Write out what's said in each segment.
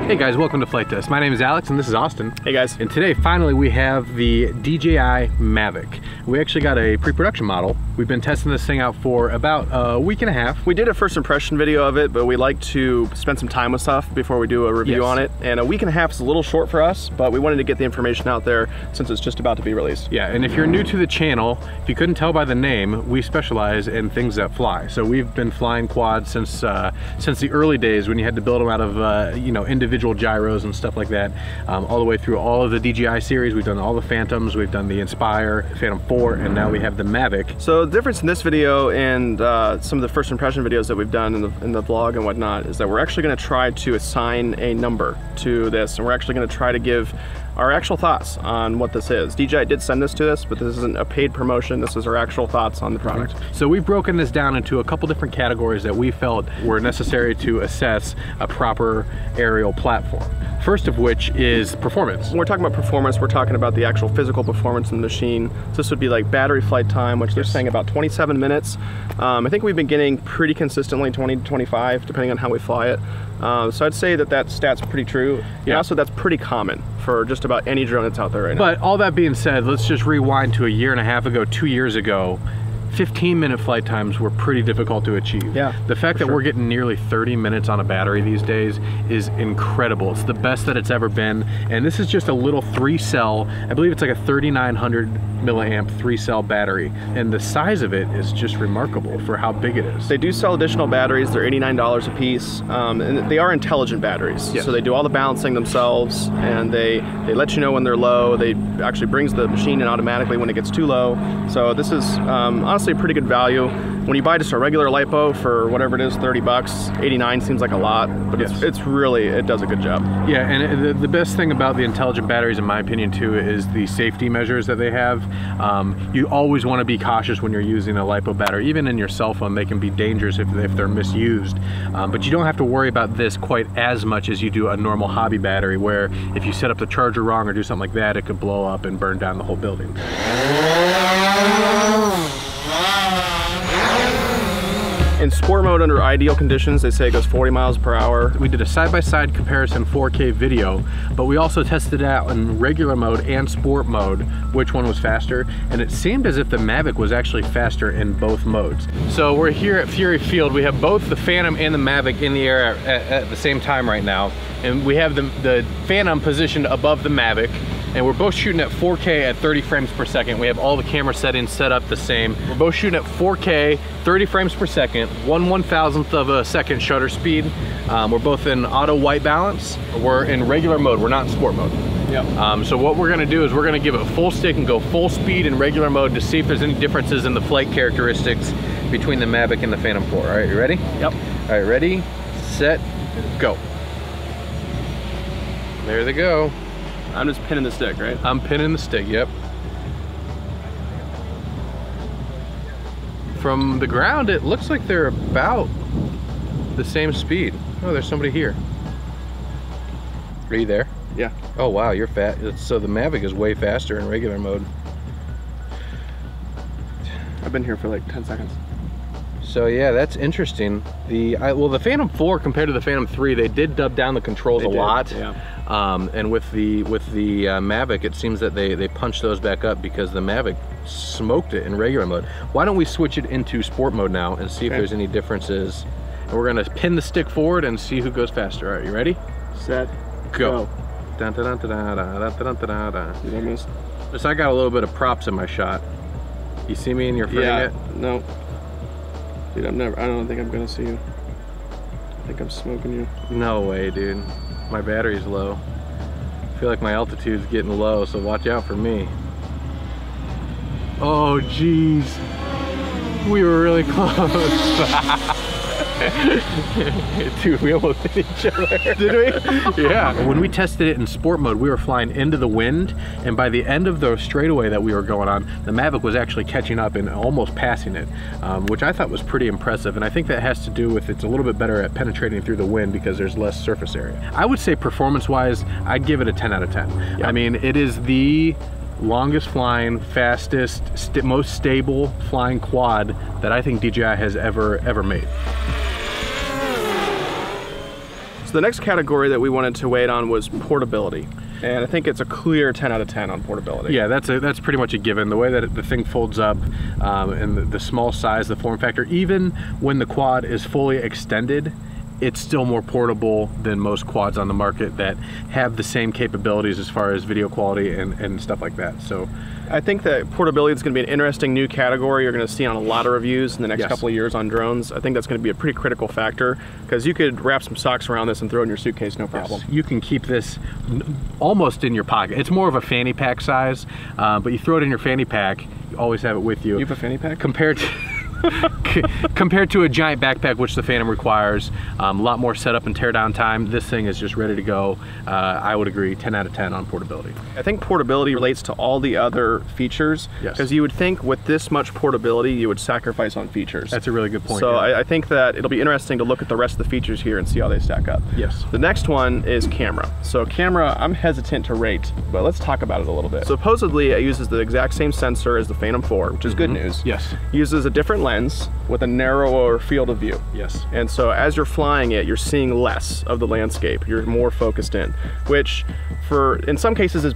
Hey guys, welcome to Flight Test. My name is Alex and this is Austin. Hey guys. And today, finally, we have the DJI Mavic. We actually got a pre-production model. We've been testing this thing out for about a week and a half. We did a first impression video of it, but we like to spend some time with stuff before we do a review on it. And a week and a half is a little short for us, but we wanted to get the information out there since it's just about to be released. Yeah, and if you're new to the channel, if you couldn't tell by the name, we specialize in things that fly. So we've been flying quads since the early days when you had to build them out of individual gyros and stuff like that, all the way through all of the DJI series. We've done all the Phantoms, we've done the Inspire, Phantom 4, and now we have the Mavic. So the difference in this video and some of the first impression videos that we've done in the vlog and whatnot is that we're actually going to try to assign a number to this, and we're actually going to try to give our actual thoughts on what this is. DJI did send this to us, but this isn't a paid promotion. This is our actual thoughts on the product. So we've broken this down into a couple different categories that we felt were necessary to assess a proper aerial platform. First of which is performance. When we're talking about performance, we're talking about the actual physical performance of the machine. So this would be like battery flight time, which they're saying about 27 minutes. I think we've been getting pretty consistently 20 to 25, depending on how we fly it. So I'd say that stat's pretty true. Yeah. And also that's pretty common for just about any drone that's out there right now. But all that being said, let's just rewind to a year and a half ago, 2 years ago. 15-minute flight times were pretty difficult to achieve. Yeah, the fact that we're getting nearly 30 minutes on a battery these days is incredible. It's the best that it's ever been. And this is just a little 3-cell, I believe it's like a 3900 milliamp 3-cell battery. And the size of it is just remarkable for how big it is. They do sell additional batteries. They're $89 a piece. And they are intelligent batteries. Yes. So they do all the balancing themselves, and they let you know when they're low. They actually brings the machine in automatically when it gets too low. So this is honestly a pretty good value. When you buy just a regular LiPo for whatever it is, 30 bucks, 89 seems like a lot, but it's really, it does a good job. Yeah, and the best thing about the intelligent batteries, in my opinion too, is the safety measures that they have. You always want to be cautious when you're using a LiPo battery. Even in your cell phone, they can be dangerous if they're misused. But you don't have to worry about this quite as much as you do a normal hobby battery, where if you set up the charger wrong or do something like that, it could blow up and burn down the whole building. In sport mode, under ideal conditions, they say it goes 40 miles per hour. We did a side-by-side comparison 4K video, but we also tested it out in regular mode and sport mode, which one was faster, and it seemed as if the Mavic was actually faster in both modes. So we're here at Fury Field. We have both the Phantom and the Mavic in the air at the same time right now, and we have the Phantom positioned above the Mavic, and we're both shooting at 4K at 30 frames per second. We have all the camera settings set up the same. We're both shooting at 4K, 30 frames per second, 1/1000th of a second shutter speed. We're both in auto white balance. We're in regular mode, we're not in sport mode. Yep. So what we're gonna do is we're gonna give it full stick and go full speed in regular mode to see if there's any differences in the flight characteristics between the Mavic and the Phantom 4. All right, you ready? Yep. All right, ready, set, go. There they go. I'm just pinning the stick, right? I'm pinning the stick, yep. From the ground, it looks like they're about the same speed. Oh, there's somebody here. Are you there? Yeah. Oh wow, you're fast. So the Mavic is way faster in regular mode. I've been here for like 10 seconds. So yeah, that's interesting. Well, the Phantom 4 compared to the Phantom 3, they did dub down the controls a lot. Yeah. And with the Mavic, it seems that they punched those back up because the Mavic smoked it in regular mode. Why don't we switch it into sport mode now and see if there's any differences? And we're gonna pin the stick forward and see who goes faster. All right, you ready? Set, go. Dun, dun, dun, dun, dun, dun, dun, dun, dun. Did I miss? So I got a little bit of props in my shot. You see me in your frame yet? No. Dude, I don't think I'm gonna see you. I think I'm smoking you. No way, dude. My battery's low. I feel like my altitude's getting low, so watch out for me. Oh, jeez. We were really close. Dude, we almost hit each other. Did we? Yeah. When we tested it in sport mode, we were flying into the wind, and by the end of the straightaway that we were going on, the Mavic was actually catching up and almost passing it, which I thought was pretty impressive. And I think that has to do with it's a little bit better at penetrating through the wind because there's less surface area. I would say performance-wise, I'd give it a 10 out of 10. Yep. I mean, it is the longest flying, fastest, most stable flying quad that I think DJI has ever made. So the next category that we wanted to weigh on was portability. And I think it's a clear 10 out of 10 on portability. Yeah, that's pretty much a given. The way that the thing folds up and the small size, the form factor, even when the quad is fully extended, it's still more portable than most quads on the market that have the same capabilities as far as video quality and stuff like that. So I think that portability is going to be an interesting new category you're going to see on a lot of reviews in the next couple of years on drones. I think that's going to be a pretty critical factor because you could wrap some socks around this and throw it in your suitcase, no problem. Yes. You can keep this almost in your pocket. It's more of a fanny pack size, but you throw it in your fanny pack, you always have it with you. You have a fanny pack? Compared to a giant backpack, which the Phantom requires, a lot more setup and teardown time. This thing is just ready to go. I would agree, 10 out of 10 on portability. I think portability relates to all the other features, because you would think with this much portability, you would sacrifice on features. That's a really good point. So I think that it'll be interesting to look at the rest of the features here and see how they stack up. Yes. The next one is camera. So camera, I'm hesitant to rate, but let's talk about it a little bit. Supposedly, it uses the exact same sensor as the Phantom 4, which is good news. Yes. Uses a different lens with a narrower field of view. Yes. And so as you're flying it, you're seeing less of the landscape. You're more focused in, which in some cases is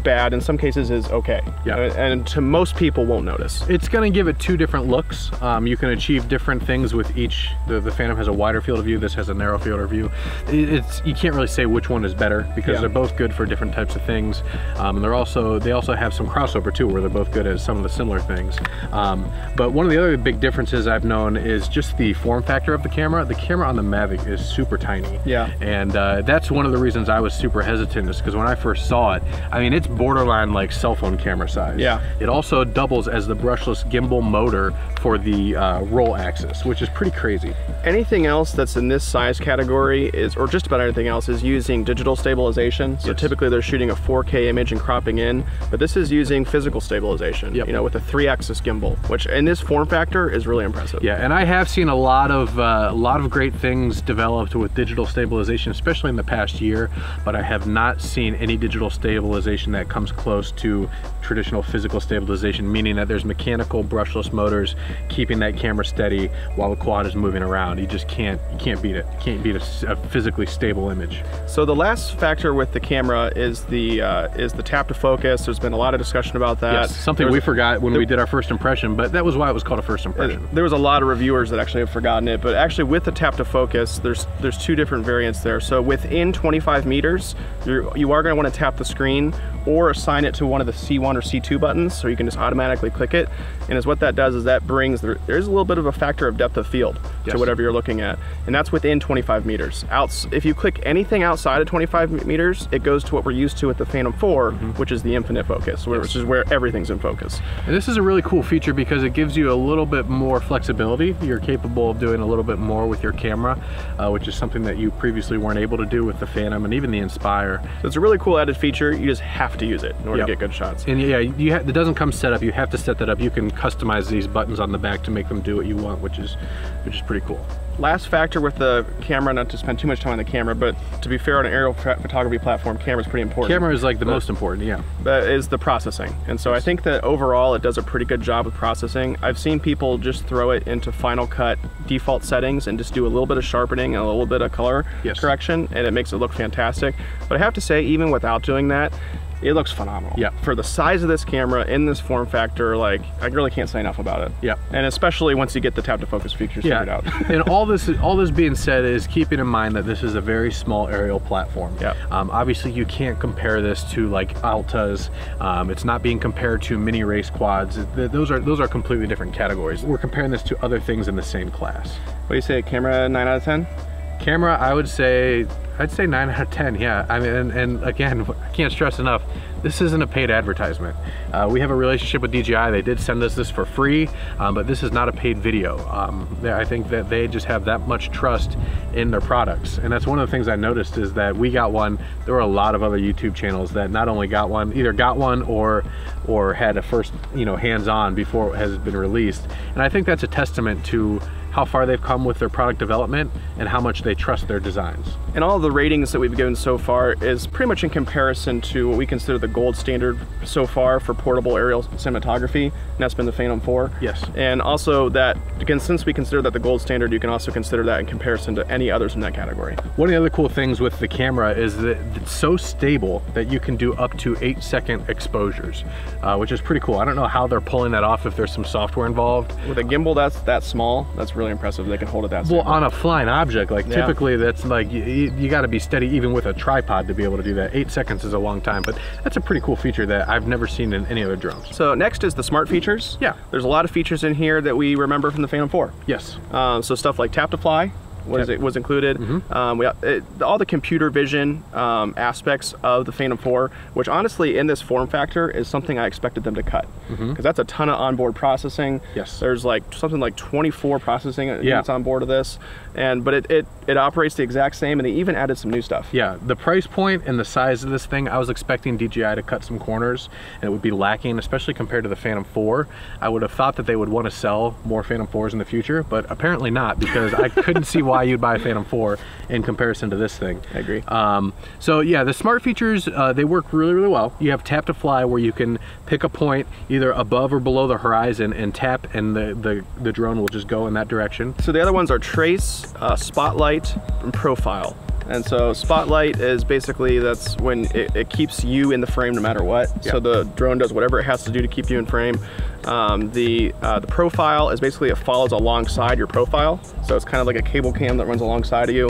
bad, in some cases is okay. Yeah. And to most people won't notice. It's gonna give it two different looks. You can achieve different things with each. The Phantom has a wider field of view, this has a narrow field of view. You can't really say which one is better because they're both good for different types of things. And they also have some crossover too, where they're both good at some of the similar things. But one of the other big differences I've known is just the form factor of the camera. The camera on the Mavic is super tiny. Yeah. And that's one of the reasons I was super hesitant, is because when I first saw it, I mean, it's borderline like cell phone camera size. Yeah. It also doubles as the brushless gimbal motor for the roll axis, which is pretty crazy. Anything else that's in this size category or just about anything else, is using digital stabilization. So typically they're shooting a 4K image and cropping in, but this is using physical stabilization, you know, with a 3-axis gimbal, which in this form factor is really impressive. Yeah, and I have seen a lot of great things developed with digital stabilization, especially in the past year, but I have not seen any digital stabilization that comes close to traditional physical stabilization, meaning that there's mechanical brushless motors keeping that camera steady while the quad is moving around. You just can't beat it. You can't beat a physically stable image. So the last factor with the camera is the tap to focus. There's been a lot of discussion about that. Yes, something we forgot when we did our first impression, but that was why it was called a first impression. There was a lot of reviewers that actually have forgotten it, but actually with the tap to focus, there's two different variants there. So within 25 meters, you are going to want to tap the screen or assign it to one of the C1 or C2 buttons, so you can just automatically click it. And what that does is that brings, there's a little bit of a factor of depth of field to whatever you're looking at. And that's within 25 meters. If you click anything outside of 25 meters, it goes to what we're used to with the Phantom 4, which is the infinite focus, which is where everything's in focus. And this is a really cool feature because it gives you a little bit more flexibility. You're capable of doing a little bit more with your camera, which is something that you previously weren't able to do with the Phantom and even the Inspire. So it's a really cool added feature. You just have to use it in order to get good shots. And yeah, it doesn't come set up. You have to set that up. You can customize these buttons on the back to make them do what you want, which is pretty cool. Last factor with the camera, not to spend too much time on the camera, but to be fair, on an aerial photography platform, camera is pretty important. Camera is like the most important, yeah. But is the processing. And so I think that overall it does a pretty good job with processing. I've seen people just throw it into Final Cut default settings and just do a little bit of sharpening and a little bit of color correction, and it makes it look fantastic. But I have to say, even without doing that, it looks phenomenal. Yeah. For the size of this camera in this form factor, like, I really can't say enough about it. Yeah. And especially once you get the tap to focus features figured out. And all this being said is keeping in mind that this is a very small aerial platform. Yeah. Obviously you can't compare this to like Altas. It's not being compared to mini race quads. Those are completely different categories. We're comparing this to other things in the same class. What do you say, camera 9 out of 10? Camera, I'd say 9 out of 10, yeah. I mean, and again, I can't stress enough, this isn't a paid advertisement. We have a relationship with DJI. They did send us this for free, but this is not a paid video. I think that they just have that much trust in their products. And that's one of the things I noticed is that we got one. There were a lot of other YouTube channels that not only either got one or had a first, hands-on before it has been released. And I think that's a testament to how far they've come with their product development and how much they trust their designs. And all of the ratings that we've given so far is pretty much in comparison to what we consider the gold standard so far for portable aerial cinematography, and that's been the Phantom 4. Yes. And also that, again, since we consider that the gold standard, you can also consider that in comparison to any others in that category. One of the other cool things with the camera is that it's so stable that you can do up to 8-second exposures, which is pretty cool. I don't know how they're pulling that off if there's some software involved. With a gimbal that's that small, that's really impressive. They can hold it that stable. Well, on a flying object, like typically that's like, you got to be steady even with a tripod to be able to do that. 8 seconds is a long time, but that's a pretty cool feature that I've never seen in any other drones. So next is the smart features. Yeah. There's a lot of features in here that we remember from the Phantom 4. Yes. So stuff like tap to fly was included. All the computer vision aspects of the Phantom 4, which honestly in this form factor is something I expected them to cut, because that's a ton of onboard processing. Yes. There's like something like 24 processing units on board of this, but it operates the exact same, and they even added some new stuff. Yeah, the price point and the size of this thing, I was expecting DJI to cut some corners and it would be lacking, especially compared to the Phantom 4. I would have thought that they would want to sell more Phantom 4s in the future, but apparently not, because I couldn't see why you'd buy a Phantom 4 in comparison to this thing. I agree. So yeah, the smart features, they work really, really well. You have tap to fly, where you can pick a point either above or below the horizon and tap, and the drone will just go in that direction. So the other ones are trace, spotlight, and profile. And so spotlight is basically, that's when it keeps you in the frame no matter what. Yeah. So the drone does whatever it has to do to keep you in frame. The profile is basically, it follows alongside your profile. So it's kind of like a cable cam that runs alongside of you.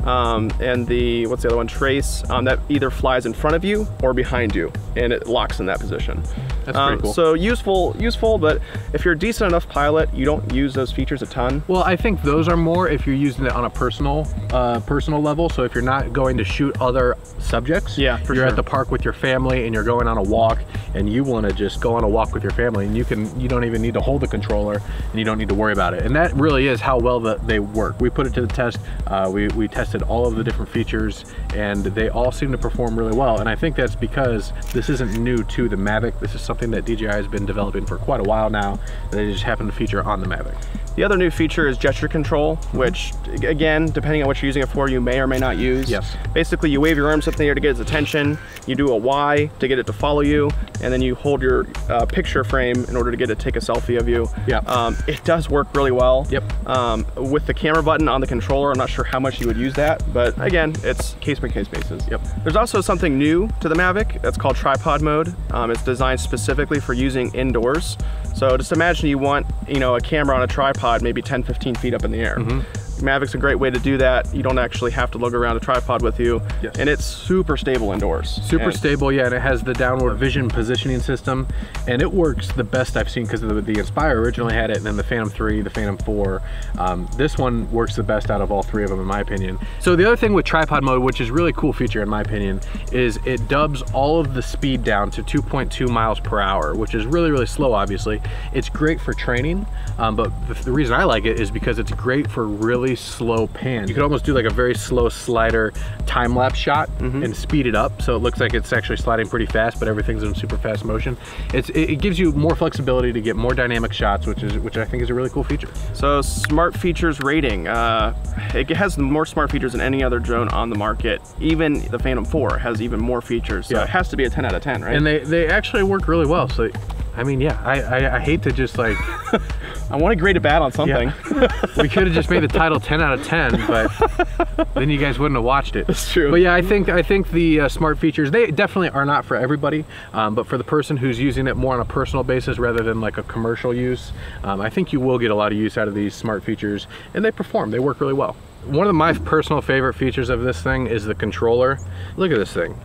And the, what's the other one? Trace, that either flies in front of you or behind you, and it locks in that position. That's pretty cool. So useful, but if you're a decent enough pilot, you don't use those features a ton. Well, I think those are more if you're using it on a personal level. So if you're not going to shoot other subjects, yeah, you're at the park with your family and you're going on a walk and you want to just go on a walk with your family, and you don't even need to hold the controller and you don't need to worry about it. And that really is how well they work. We put it to the test. We tested all of the different features and they all seem to perform really well. And I think that's because this isn't new to the Mavic. This is something that DJI has been developing for quite a while now. They just happen to feature on the Mavic. The other new feature is gesture control, which, again, depending on what you're using it for, you may or may not use. Yes. Basically, you wave your arms up in the air to get its attention, you do a Y to get it to follow you, and then you hold your picture frame in order to get it to take a selfie of you. Yeah. It does work really well. Yep. With the camera button on the controller, I'm not sure how much you would use that, but again, it's case-by-case basis. Yep. There's also something new to the Mavic that's called tripod mode. It's designed specifically for using indoors. So just imagine you want, a camera on a tripod maybe 10, 15 feet up in the air. Mavic's a great way to do that. You don't actually have to lug around a tripod with you. Yes. And it's super stable indoors. Super stable, yeah, and it has the downward vision positioning system, and it works the best I've seen, because the Inspire originally had it, and then the Phantom 3, the Phantom 4. This one works the best out of all three of them, in my opinion. So the other thing with tripod mode, which is a really cool feature in my opinion, is it dubs all of the speed down to 2.2 miles per hour, which is really, really slow, obviously. It's great for training, but the reason I like it is because it's great for really slow pan. You could almost do like a very slow slider time-lapse shot and speed it up, so it looks like it's actually sliding pretty fast, but everything's in super fast motion. It gives you more flexibility to get more dynamic shots, which I think is a really cool feature. So smart features rating, it has more smart features than any other drone on the market. Even the Phantom 4 has even more features, so it has to be a 10 out of 10, right? And they actually work really well. So I mean, yeah, I hate to just like I want to grade it bad on something. Yeah. We could have just made the title 10 out of 10, but then you guys wouldn't have watched it. That's true. But yeah, I think the smart features, they definitely are not for everybody, but for the person who's using it more on a personal basis rather than like a commercial use, I think you will get a lot of use out of these smart features, and they perform. They work really well. One of my personal favorite features of this thing is the controller. Look at this thing.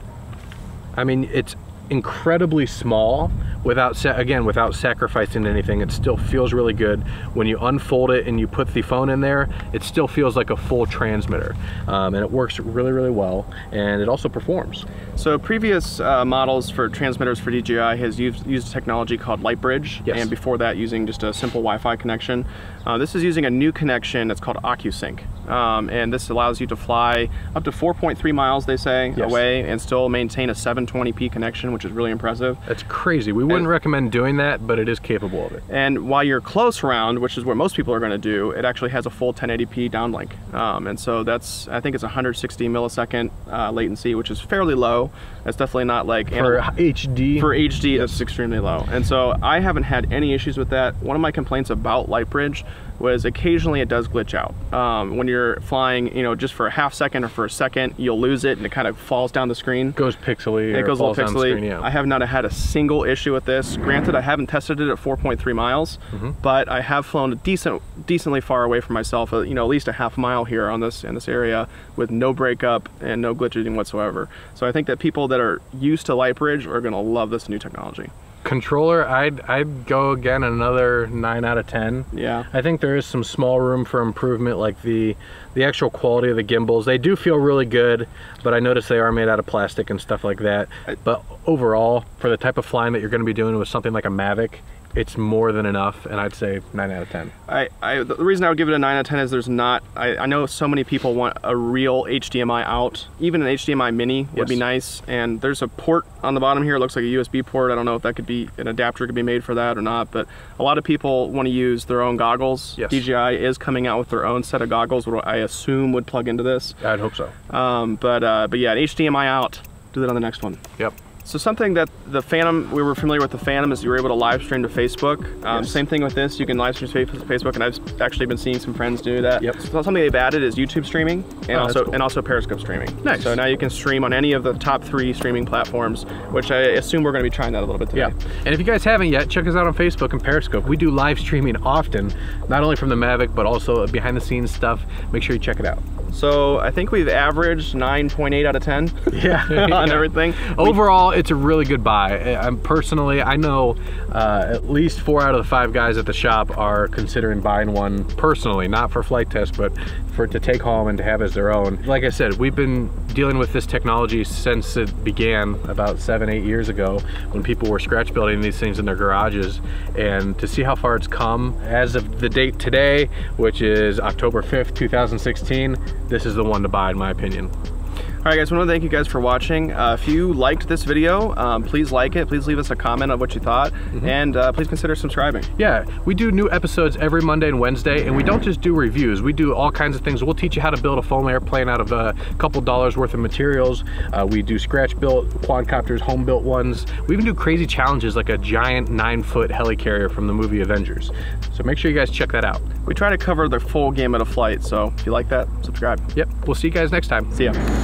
I mean, it's incredibly small without sacrificing anything. It still feels really good. When you unfold it and you put the phone in there, it still feels like a full transmitter, and it works really, really well, and it also performs. So previous models for transmitters for DJI has used technology called LightBridge, and before that using just a simple Wi-Fi connection. This is using a new connection that's called OcuSync, and this allows you to fly up to 4.3 miles, they say, away, and still maintain a 720p connection, which is really impressive. That's crazy. We wouldn't recommend doing that, but it is capable of it. And while you're close round, which is what most people are going to do, it actually has a full 1080p downlink. And so that's, I think it's 160 millisecond latency, which is fairly low. That's definitely not like for HD. For HD, that's extremely low. And so I haven't had any issues with that. One of my complaints about Lightbridge was occasionally it does glitch out. When you're flying, you know, just for a half second or for a second, you'll lose it and it kind of falls down the screen. Goes pixely. It goes a little pixely. Screen, yeah. I have not had a single issue with this. Granted, I haven't tested it at 4.3 miles, but I have flown decently far away from myself, you know, at least a half mile here on this in this area with no breakup and no glitching whatsoever. So I think that people that are used to Lightbridge are going to love this new technology. Controller, I'd go again another 9 out of 10. Yeah. I think there is some small room for improvement, like the actual quality of the gimbals. They do feel really good, but I noticed they are made out of plastic and stuff like that. But overall, for the type of flying that you're going to be doing with something like a Mavic, it's more than enough, and I'd say 9 out of 10. The reason I would give it a 9 out of 10 is there's not, I know so many people want a real HDMI out. Even an HDMI mini would be nice, and there's a port on the bottom here. It looks like a USB port. I don't know if that could be, an adapter could be made for that or not, but a lot of people want to use their own goggles. Yes. DJI is coming out with their own set of goggles, what I assume would plug into this. I'd hope so. But yeah, an HDMI out. Do that on the next one. Yep. So something that the Phantom, we were familiar with the Phantom, is you were able to live stream to Facebook. Same thing with this, you can live stream to Facebook, and I've actually been seeing some friends do that. Yep. So something they've added is YouTube streaming, and also Periscope streaming. Nice. So now you can stream on any of the top 3 streaming platforms, which I assume we're going to be trying that a little bit today. Yeah. And if you guys haven't yet, check us out on Facebook and Periscope. We do live streaming often, not only from the Mavic, but also behind the scenes stuff. Make sure you check it out. So I think we've averaged 9.8 out of 10 on everything. Overall, it's a really good buy. Personally, I know at least 4 out of the 5 guys at the shop are considering buying one personally, not for flight test, but for to take home and to have as their own. Like I said, we've been dealing with this technology since it began about 7-8 years ago when people were scratch building these things in their garages, and to see how far it's come as of the date today, which is October 5th, 2016, this is the one to buy in my opinion. All right, guys, I want to thank you guys for watching. If you liked this video, please like it. Please leave us a comment of what you thought, and please consider subscribing. Yeah, we do new episodes every Monday and Wednesday, and we don't just do reviews. We do all kinds of things. We'll teach you how to build a foam airplane out of a couple dollars worth of materials. We do scratch-built quadcopters, home-built ones. We even do crazy challenges like a giant 9-foot helicarrier from the movie Avengers. So make sure you guys check that out. We try to cover the full gamut of flight, so if you like that, subscribe. Yep, we'll see you guys next time. See ya.